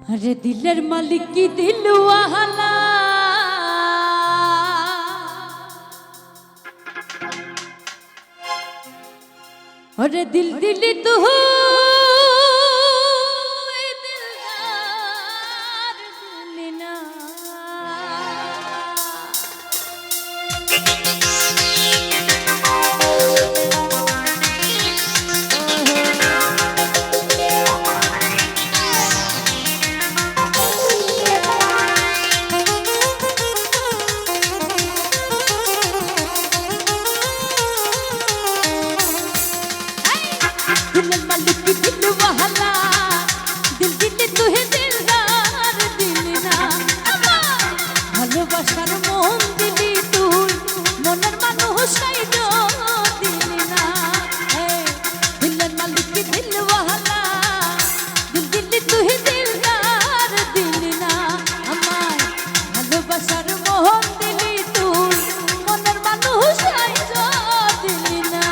अरे दिलर मालिक की दिलवाला अरे दिल दिल तू दिल मालिक की दिलवाला दिल दिल तू है दिलदार दिल ना ভালোবাসার মন দিলি তুই মনের মানুষ আইলো দিল না দিল মালিক কি দিলওয়ালা দিল দিল তু হি দিলদার দিল না আমায় ভালোবাসার মন দিলি তুই মনের মানুষ আইলো দিল না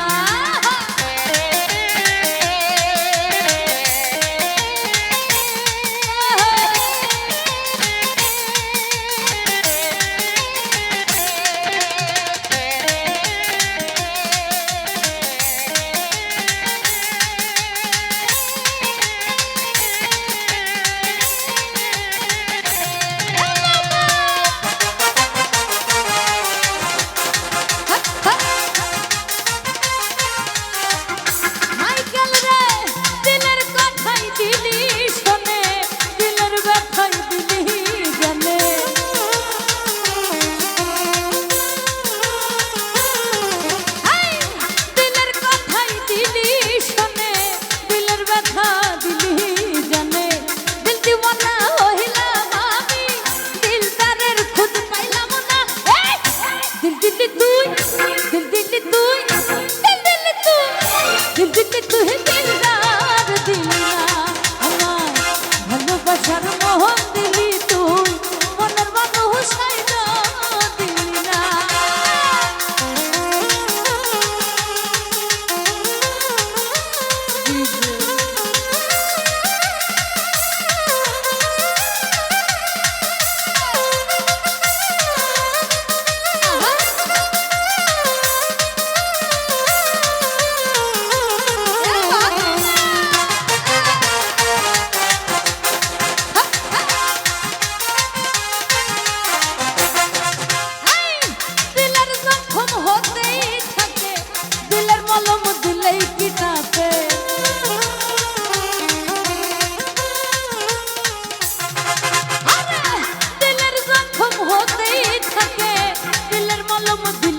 दिल